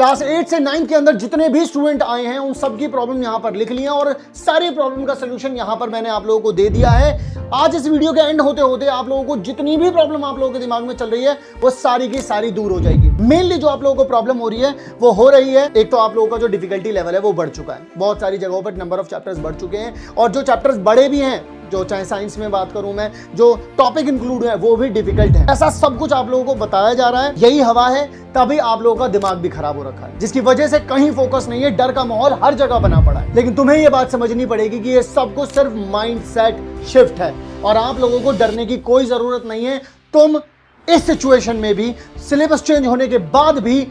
Class 8 से 9 के अंदर जितने भी स्टूडेंट आए हैं उन सब की प्रॉब्लम यहां पर लिख लिया और सारी प्रॉब्लम का सोल्यूशन यहां पर मैंने आप लोगों को दे दिया है। आज इस वीडियो के एंड होते होते आप लोगों को जितनी भी प्रॉब्लम आप लोगों के दिमाग में चल रही है वो सारी की सारी दूर हो जाएगी। मेनली जो आप लोगों को प्रॉब्लम हो रही है वो हो रही है, एक तो आप लोगों का जो डिफिकल्टी लेवल है वो बढ़ चुका है, बहुत सारी जगहों पर नंबर ऑफ चैप्टर्स बढ़ चुके हैं और जो चैप्टर्स बड़े भी हैं, जो चाहे साइंस में बात करूं मैं, जो टॉपिक इंक्लूड है वो भी डिफिकल्ट है। ऐसा सब कुछ आप लोगों को बताया जा रहा है, यही हवा है, तभी आप लोगों का दिमाग भी खराब हो रखा है, जिसकी वजह से कहीं फोकस नहीं है, डर का माहौल हर जगह बना पड़ा है। लेकिन तुम्हें यह बात समझनी पड़ेगी कि ये सब कुछ सिर्फ माइंडसेट शिफ्ट है और आप लोगों को डरने की कोई जरूरत नहीं है। तुम इस सिचुएशन में भी सिलेबस चेंज होने के बाद भी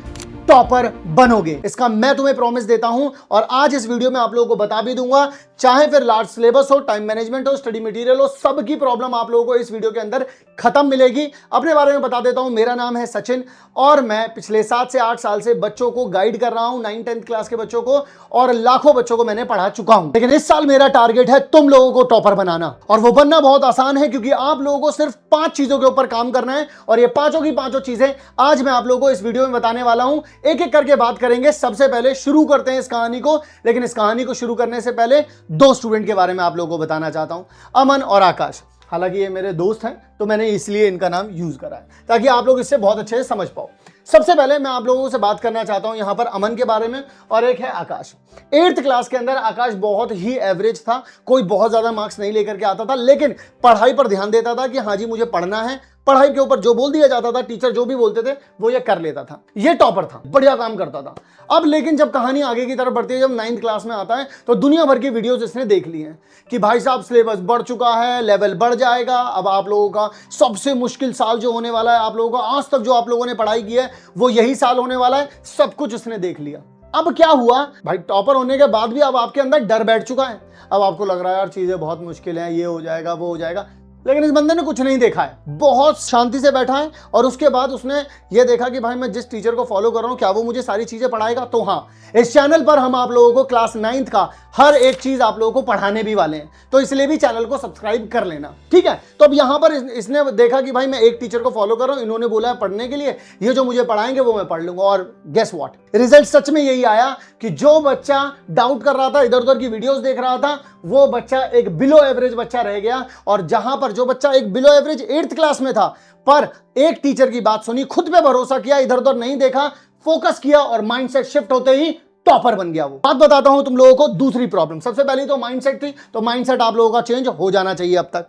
टॉपर बनोगे, इसका मैं तुम्हें प्रॉमिस देता हूं। और आज इस वीडियो में आप लोगों को बता भी दूंगा, चाहे फिर लार्ज सिलेबस हो, टाइम मैनेजमेंट हो, स्टडी मटेरियल हो, सब की प्रॉब्लम आप लोगों को इस वीडियो के अंदर खत्म मिलेगी। अपने बारे में बता देता हूं, मेरा नाम है सचिन और मैं पिछले 7 से 8 साल से बच्चों को गाइड कर रहा हूं, 9th-10th क्लास के बच्चों को, और लाखों बच्चों को मैंने पढ़ा चुका हूं। लेकिन इस साल मेरा टारगेट है तुम लोगों को टॉपर बनाना, और वो बनना बहुत आसान है क्योंकि आप लोगों को सिर्फ 5 चीजों के ऊपर काम करना है और ये पांचों की पांचों चीजें आज मैं आप लोगों को इस वीडियो में बताने वाला हूं। एक एक करके बात करेंगे। सबसे पहले शुरू करते हैं इस कहानी को, लेकिन इस कहानी को शुरू करने से पहले 2 स्टूडेंट के बारे में आप लोगों को बताना चाहता हूं, अमन और आकाश। हालांकि ये मेरे दोस्त हैं तो मैंने इसलिए इनका नाम यूज करा है ताकि आप लोग इससे बहुत अच्छे से समझ पाओ। सबसे पहले मैं आप लोगों से बात करना चाहता हूं यहां पर अमन के बारे में, और एक है आकाश। 8th क्लास के अंदर आकाश बहुत ही एवरेज था, कोई बहुत ज्यादा मार्क्स नहीं लेकर के आता था, लेकिन पढ़ाई पर ध्यान देता था कि हाँ जी मुझे पढ़ना है, पढ़ाई के ऊपर जो बोल दिया जाता था, टीचर जो भी बोलते थे वो ये कर लेता था। ये टॉपर था, बढ़िया काम करता था। अब लेकिन जब कहानी आगे की तरफ बढ़ती है, जब 9th क्लास में आता है तो दुनिया भर की वीडियोस इसने देख ली हैं कि भाई साहब सिलेबस बढ़ चुका है, लेवल बढ़ जाएगा, अब आप लोगों का सबसे मुश्किल साल जो होने वाला है, आप लोगों का आज तक जो आप लोगों ने पढ़ाई की है वो यही साल होने वाला है, सब कुछ इसने देख लिया। अब क्या हुआ भाई, टॉपर होने के बाद भी अब आपके अंदर डर बैठ चुका है। अब आपको लग रहा है यार चीजें बहुत मुश्किल हैं, ये हो जाएगा वो हो जाएगा, लेकिन इस बंदे ने कुछ नहीं देखा है, बहुत शांति से बैठा है और उसके बाद उसने ये देखा कि भाई मैं जिस टीचर को फॉलो कर रहा हूं क्या वो मुझे सारी चीजें पढ़ाएगा। तो हाँ, इस चैनल पर हम आप लोगों को क्लास 9th का हर एक चीज आप लोगों को पढ़ाने भी वाले हैं, तो इसलिए भी चैनल को सब्सक्राइब कर लेना, ठीक है। तो अब यहां पर इसने देखा कि भाई मैं एक टीचर को फॉलो कर रहा हूं, इन्होंने बोला है पढ़ने के लिए, ये जो मुझे पढ़ाएंगे वो मैं पढ़ लूंगा, और गेस व्हाट, रिजल्ट सच में यही आया कि जो बच्चा डाउट कर रहा था, इधर उधर की वीडियोस देख रहा था, वो बच्चा एक बिलो एवरेज बच्चा रह गया। और जहां पर जो बच्चा एक बिलो एवरेज 8th क्लास में था, पर एक टीचर की बात सुनी, खुद पे भरोसा किया, इधर उधर नहीं देखा, फोकस किया और माइंडसेट शिफ्ट होते ही टॉपर बन गया। वो बात बताता हूं तुम लोगों को। दूसरी प्रॉब्लम, सबसे पहली तो माइंडसेट थी, तो माइंडसेट आप लोगों का चेंज हो जाना चाहिए अब तक।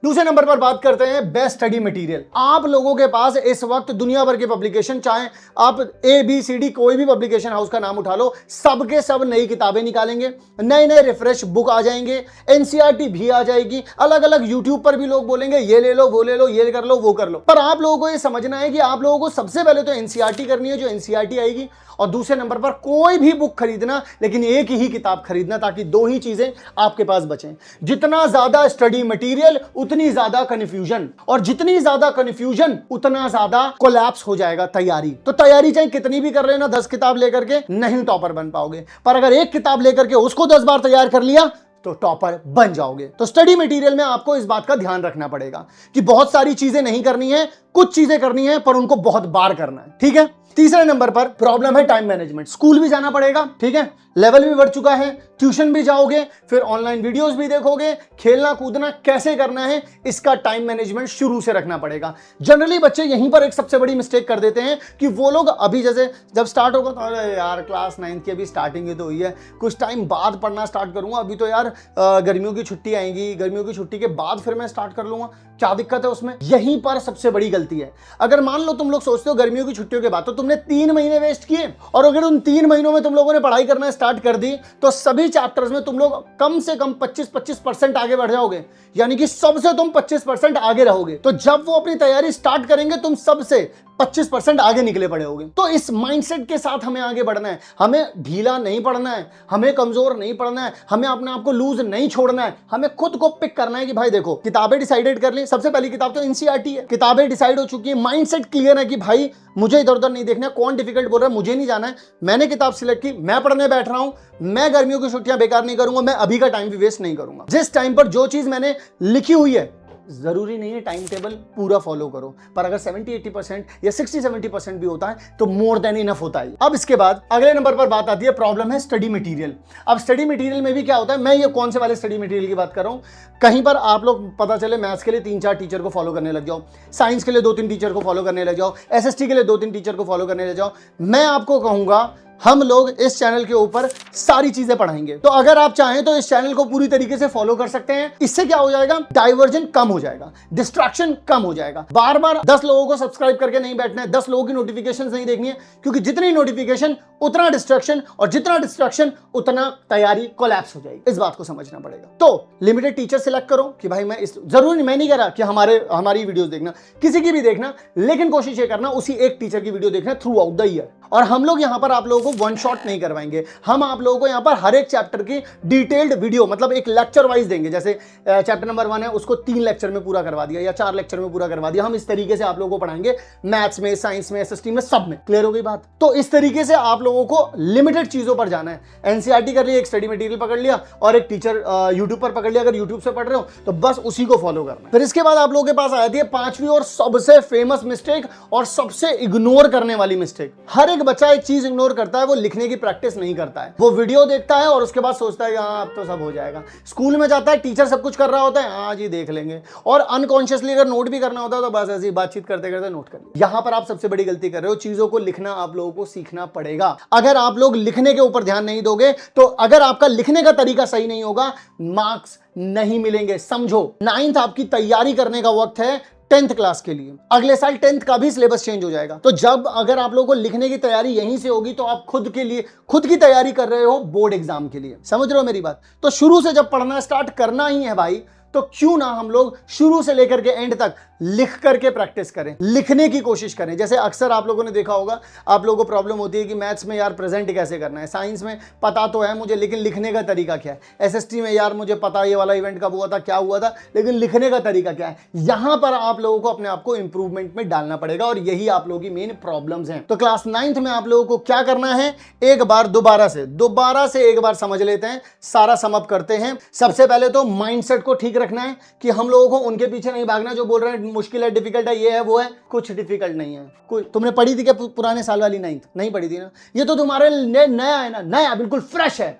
दूसरे नंबर पर बात करते हैं बेस्ट स्टडी मटेरियल। आप लोगों के पास इस वक्त दुनिया भर के पब्लिकेशन, चाहे आप ABCD कोई भी पब्लिकेशन हाउस का नाम उठा लो, सबके सब नई किताबें निकालेंगे, नए नए रिफ्रेश बुक आ जाएंगे, NCERT भी आ जाएगी, अलग अलग यूट्यूब पर भी लोग बोलेंगे ये ले लो वो ले लो, ये कर लो वो कर लो। पर आप लोगों को ये समझना है कि आप लोगों को सबसे पहले तो NCERT करनी है, जो NCERT आएगी, और दूसरे नंबर पर कोई भी बुक खरीदना, लेकिन एक ही किताब खरीदना, ताकि 2 ही चीजें आपके पास बचें। जितना ज्यादा स्टडी मटेरियल उतनी ज्यादा कंफ्यूजन, और जितनी ज्यादा कंफ्यूजन उतना ज्यादा कोलैप्स हो जाएगा तैयारी। तो तैयारी चाहे कितनी भी कर लेना, 10 किताब लेकर के नहीं टॉपर बन पाओगे, पर अगर एक किताब लेकर के उसको 10 बार तैयार कर लिया तो टॉपर बन जाओगे। तो स्टडी मटेरियल में आपको इस बात का ध्यान रखना पड़ेगा कि बहुत सारी चीजें नहीं करनी है, कुछ चीजें करनी है, पर उनको बहुत बार करना है, ठीक है। तीसरे नंबर पर प्रॉब्लम है टाइम मैनेजमेंट। स्कूल भी जाना पड़ेगा, ठीक है, लेवल भी बढ़ चुका है, ट्यूशन भी जाओगे, फिर ऑनलाइन वीडियोस भी देखोगे, खेलना कूदना कैसे करना है, इसका टाइम मैनेजमेंट शुरू से रखना पड़ेगा। जनरली बच्चे यहीं पर एक सबसे बड़ी मिस्टेक कर देते हैं कि वो लोग अभी जैसे जब स्टार्ट होगा तो अरे यार क्लास 9th की अभी स्टार्टिंग ही तो हुई है, कुछ टाइम बाद पढ़ना स्टार्ट करूंगा, अभी तो यार गर्मियों की छुट्टी आएंगी, गर्मियों की छुट्टी के बाद फिर मैं स्टार्ट कर लूंगा, क्या दिक्कत है उसमें। यहीं पर सबसे बड़ी गलती है। अगर मान लो तुम लोग सोचते हो गर्मियों की छुट्टियों के बाद, तो तुमने 3 महीने वेस्ट किए, और अगर उन 3 महीनों में तुम लोगों ने पढ़ाई करना स्टार्ट कर दी तो सभी चैप्टर्स में तुम लोग कम से कम 25% आगे बढ़ जाओगे, यानी कि सबसे तुम 25% आगे रहोगे। तो जब वो अपनी तैयारी स्टार्ट करेंगे तुम सबसे 25% आगे निकले पड़े होगे। तो इस माइंडसेट के साथ हमें आगे बढ़ना है, हमें ढीला नहीं पड़ना है, हमें कमजोर नहीं पड़ना है, हमें अपने आप को लूज नहीं छोड़ना है, हमें खुद को पिक करना है कि भाई देखो किताबें डिसाइडेड कर ली, सबसे पहली किताब तो NCERT है, किताबें डिसाइड हो चुकी है, माइंडसेट क्लियर है कि भाई मुझे इधर उधर नहीं देखना, कौन डिफिकल्ट बोल रहा है मुझे नहीं जाना है, मैंने किताब सिलेक्ट की, मैं पढ़ने बैठ रहा हूं, मैं गर्मियों की छुट्टियां बेकार नहीं करूंगा, मैं अभी का टाइम भी वेस्ट नहीं करूंगा। जिस टाइम पर जो चीज मैंने लिखी हुई है जरूरी नहीं है टाइम टेबल पूरा फॉलो करो, पर अगर 70-80% या 60-70% भी होता है तो मोर देन इनफ होता है। अब इसके बाद अगले नंबर पर बात आती है, प्रॉब्लम है स्टडी मटेरियल। अब स्टडी मटेरियल में भी क्या होता है, मैं ये कौन से वाले स्टडी मटेरियल की बात कर रहा हूं, कहीं पर आप लोग पता चले मैथ्स के लिए 3-4 टीचर को फॉलो करने लग जाओ, साइंस के लिए 2-3 टीचर को फॉलो करने लग जाओ, एसएसटी के लिए 2-3 टीचर को फॉलो करने लग जाओ। मैं आपको कहूंगा हम लोग इस चैनल के ऊपर सारी चीजें पढ़ाएंगे, तो अगर आप चाहें तो इस चैनल को पूरी तरीके से फॉलो कर सकते हैं। इससे क्या हो जाएगा, डाइवर्जन कम हो जाएगा, डिस्ट्रैक्शन कम हो जाएगा। बार बार 10 लोगों को सब्सक्राइब करके नहीं बैठना है, 10 लोगों की नोटिफिकेशन नहीं देखनी है, क्योंकि जितनी नोटिफिकेशन उतना डिस्ट्रैक्शन, और जितना डिस्ट्रैक्शन उतना तैयारी कोलैप्स हो जाएगी। इस बात को समझना पड़ेगा। तो लिमिटेड टीचर सिलेक्ट करो कि भाई मैं इस, जरूरी मैं नहीं कह रहा कि हमारी वीडियोस देखना, किसी की भी देखना, लेकिन कोशिश ये करना उसी एक टीचर की वीडियो देखना थ्रू आउट द ईयर। और हम लोग यहां पर आप लोगों को वन शॉट नहीं करवाएंगे, हम आप लोगों को यहां पर हर एक चैप्टर की डिटेल्ड वीडियो, मतलब एक लेक्चर वाइज देंगे। जैसे चैप्टर नंबर 1 है, उसको 3 लेक्चर में पूरा करवा दिया या 4 लेक्चर में पूरा करवा दिया। हम इस तरीके से आप लोगों को पढ़ाएंगे, मैथ्स में, साइंस में, एसएसटी में, सब में। क्लियर हो गई बात? तो इस तरीके से आप लोगों को लिमिटेड चीजों पर जाना है। एनसीईआरटी कर लिया, एक स्टडी मटेरियल पकड़ लिया, और एक टीचर यूट्यूब पर पकड़ लिया। अगर यूट्यूब से पढ़ रहे हो तो बस उसी को फॉलो करना है। फिर इसके बाद आप लोगों के पास आती है 5वीं और सबसे फेमस मिस्टेक, और सबसे इग्नोर करने वाली मिस्टेक। हर एक बच्चा एक चीज इग्नोर करता है, वो लिखने की प्रैक्टिस नहीं करता है। वो वीडियो देखता है और उसके बाद सोचता है कि हाँ अब तो सब हो जाएगा। स्कूल में जाता है, टीचर सब कुछ कर रहा होता है, हाँ जी देख लेंगे, और अनकॉन्शियसली अगर नोट भी करना होता है तो बस ऐसी बातचीत करते करते नोट कर लिया। यहां पर आप सबसे बड़ी गलती कर रहे हो। चीजों को लिखना आप लोगों को सीखना पड़ेगा। अगर आप लोग लिखने के ऊपर ध्यान नहीं दोगे, तो अगर आपका लिखने का तरीका सही नहीं होगा, मार्क्स नहीं मिलेंगे। समझो, 9th आपकी तैयारी करने का वक्त है 10th क्लास के लिए। अगले साल 10th का भी सिलेबस चेंज हो जाएगा। तो जब अगर आप लोगों को लिखने की तैयारी यहीं से होगी, तो आप खुद के लिए खुद की तैयारी कर रहे हो बोर्ड एग्जाम के लिए। समझ रहे हो मेरी बात? तो शुरू से जब पढ़ना स्टार्ट करना ही है भाई, तो क्यों ना हम लोग शुरू से लेकर के एंड तक लिख करके प्रैक्टिस करें, लिखने की कोशिश करें। जैसे अक्सर आप लोगों ने देखा होगा, आप लोगों को प्रॉब्लम होती है कि मैथ्स में यार प्रेजेंट कैसे करना है, साइंस में पता तो है मुझे लेकिन लिखने का तरीका क्या है, एसएसटी में यार मुझे पता ये वाला इवेंट कब हुआ था, क्या हुआ था, लेकिन लिखने का तरीका क्या है। यहां पर आप लोगों को अपने आप को इंप्रूवमेंट में डालना पड़ेगा, और यही आप लोगों की मेन प्रॉब्लम्स हैं। तो क्लास 9th में आप लोगों को क्या करना है, एक बार दोबारा से एक बार समझ लेते हैं, सारा सम अप करते हैं। सबसे पहले तो माइंडसेट को ठीक रखना है कि हम लोगों को उनके पीछे नहीं भागना जो बोल रहे हैं मुश्किल है, डिफिकल्ट है, ये है, वो है। कुछ डिफिकल्ट नहीं है। कोई तुमने पढ़ी थी क्या पुराने साल वाली 9th? नहीं पढ़ी थी ना। ये तो तुम्हारे लिए नया है ना, नया बिल्कुल फ्रेश है।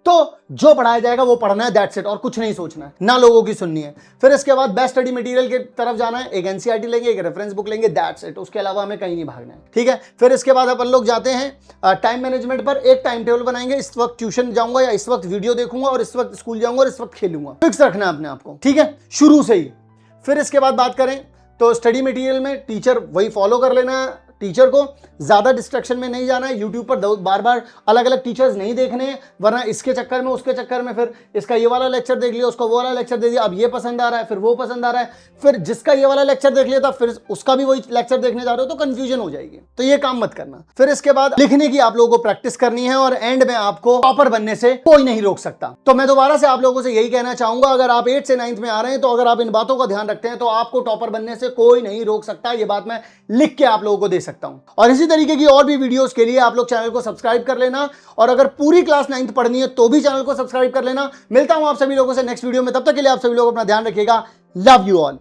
तो जो पढ़ाया जाएगा वो पढ़ना है, दैट्स इट, और कुछ नहीं सोचना है, ना लोगों की सुननी है। फिर इसके बाद बेस्ट स्टडी मटेरियल की तरफ जाना है, एक एनसीईआरटी लेंगे, एक रेफरेंस बुक लेंगे, दैट्स इट। उसके अलावा हमें कहीं नहीं भागना है, ठीक है। फिर इसके बाद अपन लोग जाते हैं टाइम मैनेजमेंट पर। एक टाइम टेबल बनाएंगे, इस वक्त ट्यूशन जाऊंगा, या इस वक्त वीडियो देखूंगा, और इस वक्त स्कूल जाऊंगा, और इस वक्त खेलूंगा। फिक्स रखना है अपने आप को, ठीक है, शुरू से ही। फिर इसके बाद बात करें तो स्टडी मटेरियल में टीचर वही फॉलो कर लेना है, टीचर को ज्यादा डिस्ट्रैक्शन में नहीं जाना है। यूट्यूब पर बार बार अलग अलग टीचर्स नहीं देखने हैं, वरना इसके चक्कर में उसके चक्कर में फिर इसका ये वाला लेक्चर देख लिया, उसका वो वाला लेक्चर दे दिया, अब ये पसंद आ रहा है, फिर वो पसंद आ रहा है, फिर जिसका ये वाला लेक्चर देख लिया था फिर उसका भी वही लेक्चर देखने जा रहे हो, तो कंफ्यूजन हो जाएगी। तो ये काम मत करना। फिर इसके बाद लिखने की आप लोगों को प्रैक्टिस करनी है, और एंड में आपको टॉपर बनने से कोई नहीं रोक सकता। तो मैं दोबारा से आप लोगों से यही कहना चाहूंगा, अगर आप 8th से 9th में आ रहे हैं, तो अगर आप इन बातों का ध्यान रखते हैं तो आपको टॉपर बनने से कोई नहीं रोक सकता। ये बात मैं लिख के आप लोगों को दे सकता हूं। और इसी तरीके की और भी वीडियोस के लिए आप लोग चैनल को सब्सक्राइब कर लेना, और अगर पूरी क्लास 9th पढ़नी है तो भी चैनल को सब्सक्राइब कर लेना। मिलता हूं आप सभी लोगों से नेक्स्ट वीडियो में, तब तक के लिए आप सभी लोग अपना ध्यान रखिएगा। Love you all.